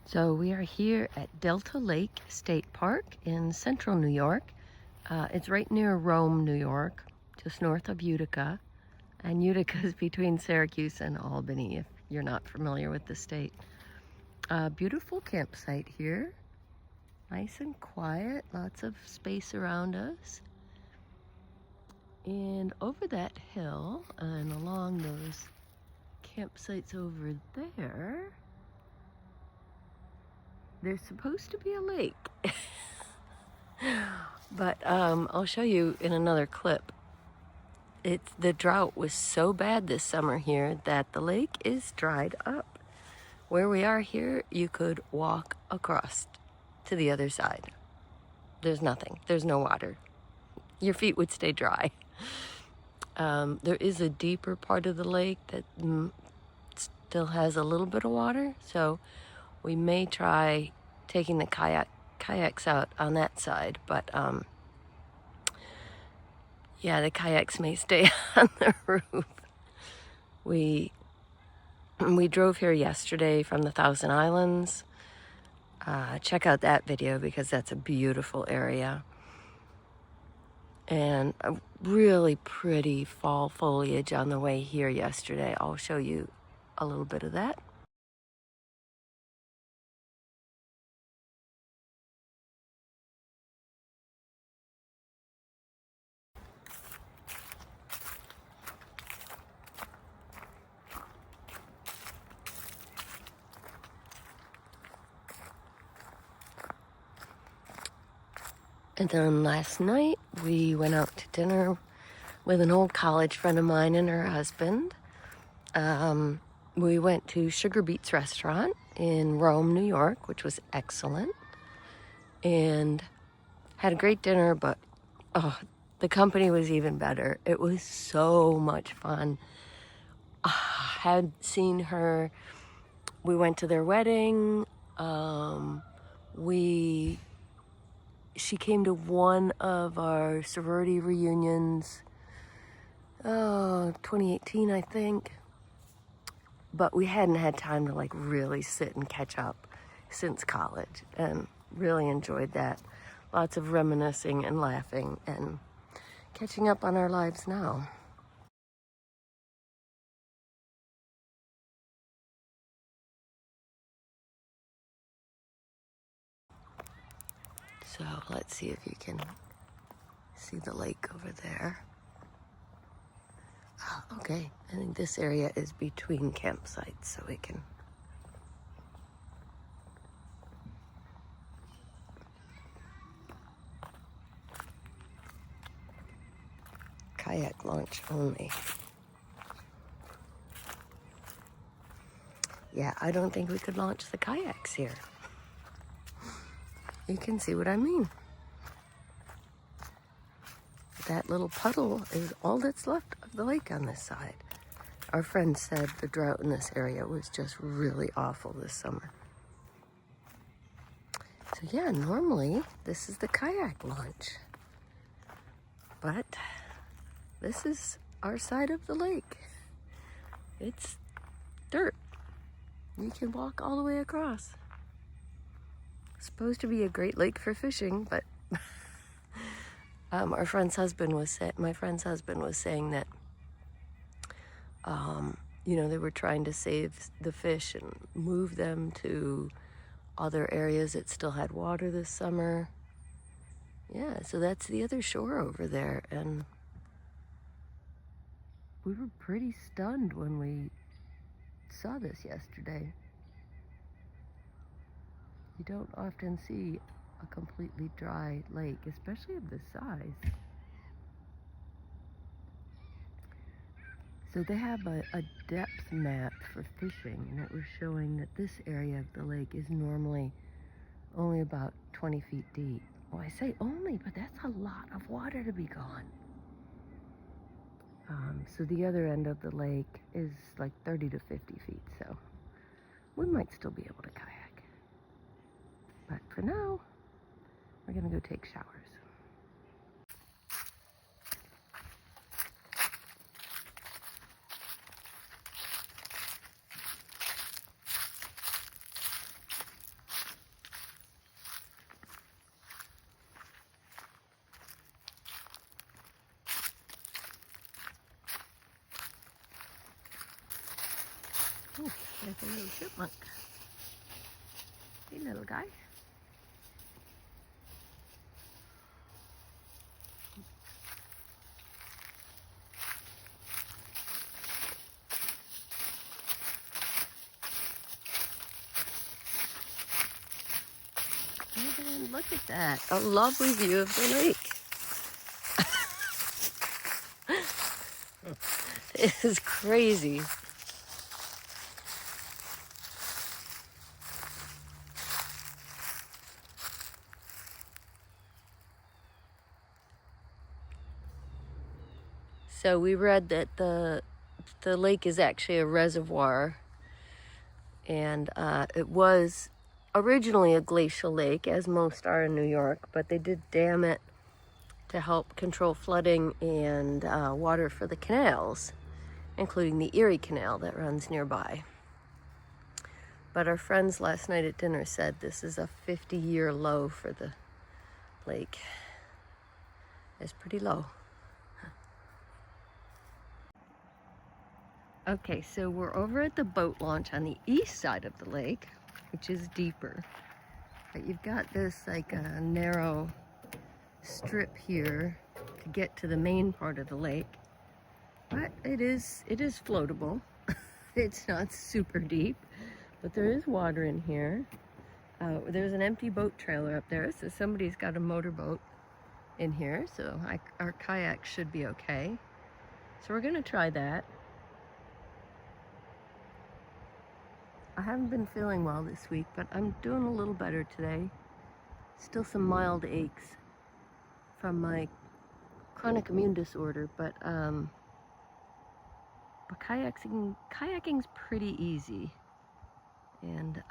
So we are here at Delta Lake State Park in central New York. It's right near Rome, New York, just north of Utica. And Utica is between Syracuse and Albany, if you're not familiar with the state. Beautiful campsite here. Nice and quiet, lots of space around us. And over that hill and along those campsites over there, there's supposed to be a lake. But I'll show you in another clip. The drought was so bad this summer here that the lake is dried up. Where we are here, you could walk across to the other side. There's nothing. There's no water. Your feet would stay dry. There is a deeper part of the lake that still has a little bit of water, so we may try taking the kayaks out on that side, but yeah, the kayaks may stay on the roof. We drove here yesterday from the Thousand Islands. Check out that video because that's a beautiful area. And a really pretty fall foliage on the way here yesterday. I'll show you a little bit of that. And then last night, we went out to dinner with an old college friend of mine and her husband. We went to Sugar Beets Restaurant in Rome, New York, which was excellent. And had a great dinner, but the company was even better. It was so much fun. Had seen her. We went to their wedding. She came to one of our sorority reunions, 2018, I think. But we hadn't had time to like really sit and catch up since college, and really enjoyed that. Lots of reminiscing and laughing and catching up on our lives now. So let's see if you can see the lake over there. Oh, okay, I think this area is between campsites, so we can. Kayak launch only. Yeah, I don't think we could launch the kayaks here. You can see what I mean. That little puddle is all that's left of the lake on this side. Our friend said the drought in this area was just really awful this summer. So yeah, normally this is the kayak launch. But this is our side of the lake. It's dirt. You can walk all the way across. It's supposed to be a great lake for fishing, but my friend's husband was saying that they were trying to save the fish and move them to other areas that still had water this summer. Yeah, so that's the other shore over there, and we were pretty stunned when we saw this yesterday. You don't often see a completely dry lake, especially of this size. So they have a depth map for fishing, and it was showing that this area of the lake is normally only about 20 feet deep. Well, I say only, but that's a lot of water to be gone. So the other end of the lake is like 30 to 50 feet, so we might still be able to kayak. But for now, we're gonna go take showers. There's a little chipmunk. Hey, little guy. And look at that. A lovely view of the lake. It is crazy. So we read that the lake is actually a reservoir, and it was originally a glacial lake, as most are in New York, but they did dam it to help control flooding and water for the canals, including the Erie Canal that runs nearby. But our friends last night at dinner said this is a 50-year low for the lake. It's pretty low. Okay, so we're over at the boat launch on the east side of the lake, which is deeper. But you've got this like a narrow strip here to get to the main part of the lake. But it is floatable. It's not super deep, but there is water in here. There's an empty boat trailer up there, so somebody's got a motorboat in here, so our kayak should be okay. So we're gonna try that. I haven't been feeling well this week, but I'm doing a little better today. Still some mild aches from my chronic immune disorder, but kayaking's pretty easy, and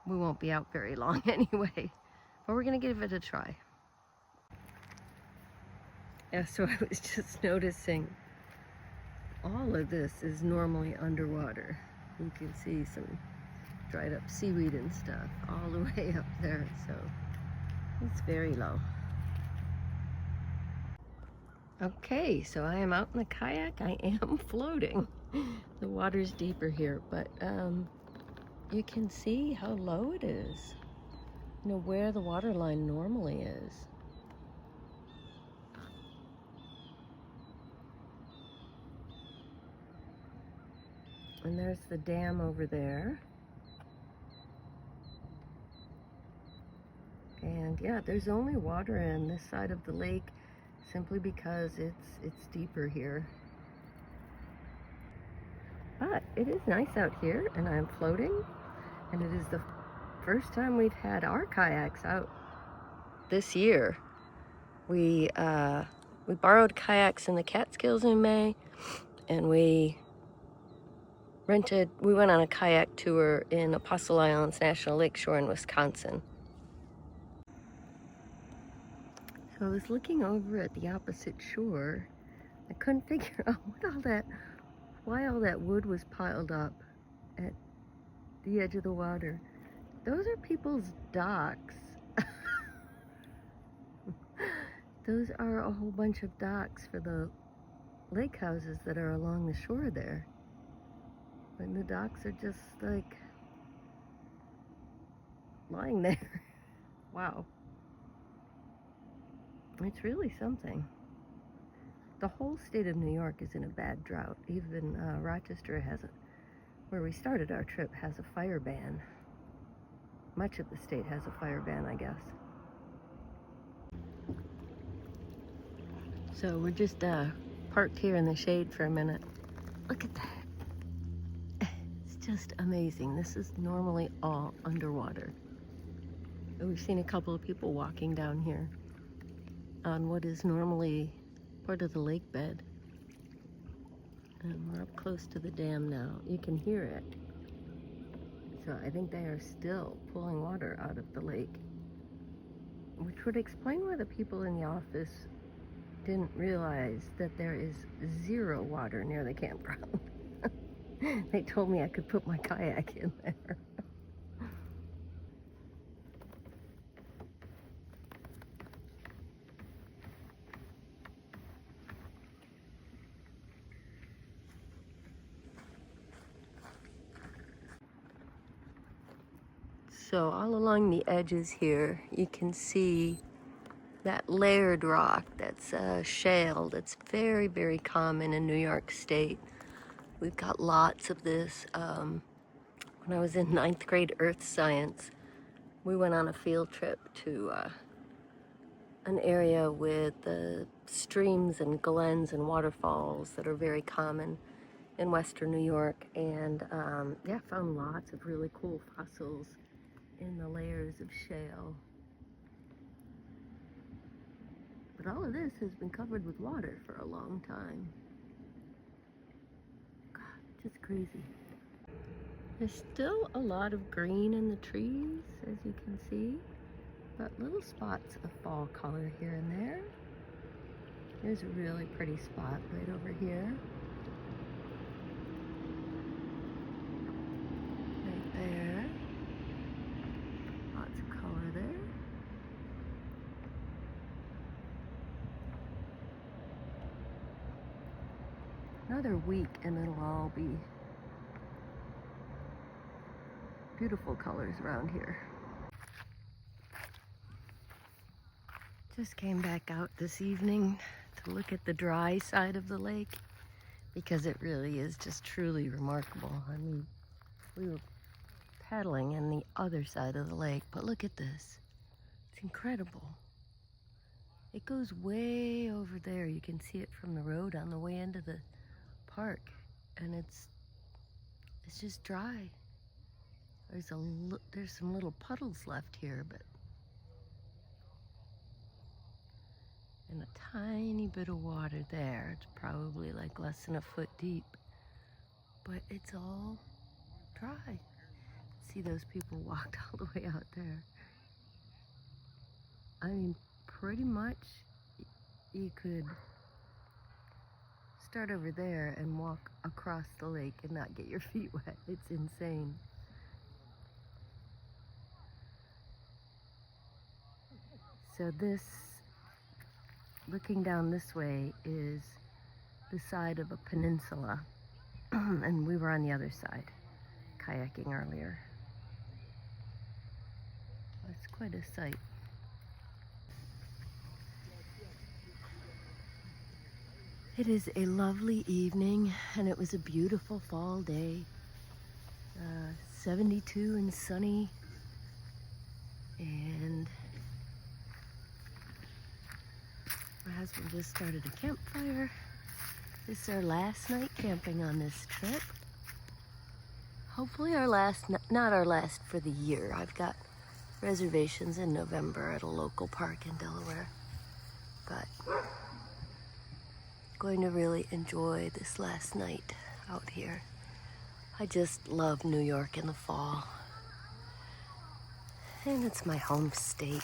we won't be out very long anyway, but we're gonna give it a try. Yeah, so I was just noticing all of this is normally underwater. You can see some dried up seaweed and stuff all the way up there, so it's very low. Okay, so I am out in the kayak. I am floating. The water's deeper here, but you can see how low it is. You know, where the water line normally is. And there's the dam over there. And yeah, there's only water in this side of the lake simply because it's deeper here. But it is nice out here, and I'm floating, and it is the first time we've had our kayaks out this year. We borrowed kayaks in the Catskills in May, and we went on a kayak tour in Apostle Islands National Lakeshore in Wisconsin. So I was looking over at the opposite shore. I couldn't figure out why all that wood was piled up at the edge of the water. Those are people's docks. Those are a whole bunch of docks for the lake houses that are along the shore there. And the docks are just like lying there. Wow. It's really something. The whole state of New York is in a bad drought. Even Rochester where we started our trip, has a fire ban. Much of the state has a fire ban, I guess. So we're just parked here in the shade for a minute. Look at that. It's just amazing. This is normally all underwater. We've seen a couple of people walking down here on what is normally part of the lake bed. And we're up close to the dam now. You can hear it. So I think they are still pulling water out of the lake, which would explain why the people in the office didn't realize that there is zero water near the campground. They told me I could put my kayak in there. So all along the edges here, you can see that layered rock, that's shale, that's very, very common in New York State. We've got lots of this. When I was in 9th grade earth science, we went on a field trip to an area with streams and glens and waterfalls that are very common in western New York, and yeah, found lots of really cool fossils in the layers of shale. But all of this has been covered with water for a long time. God, just crazy. There's still a lot of green in the trees, as you can see, but little spots of fall color here and there. Here's a really pretty spot right over here. Right there. Lots of color there. Another week and it'll all be beautiful colors around here. Just came back out this evening to look at the dry side of the lake because it really is just truly remarkable. I mean, we were paddling in the other side of the lake, but look at this. It's incredible. It goes way over there. You can see it from the road on the way into the park, and it's just dry. There's some little puddles left here, but and a tiny bit of water there. It's probably like less than a foot deep, but it's all dry. See, those people walked all the way out there. I mean, pretty much you could start over there and walk across the lake and not get your feet wet. It's insane. So this, looking down this way, is the side of a peninsula. And we were on the other side, kayaking earlier. It's quite a sight. It is a lovely evening, and it was a beautiful fall day. 72 and sunny, and my husband just started a campfire. This is our last night camping on this trip. Hopefully our last, not our last for the year. I've got reservations in November at a local park in Delaware, but going to really enjoy this last night out here. I just love New York in the fall, and it's my home state.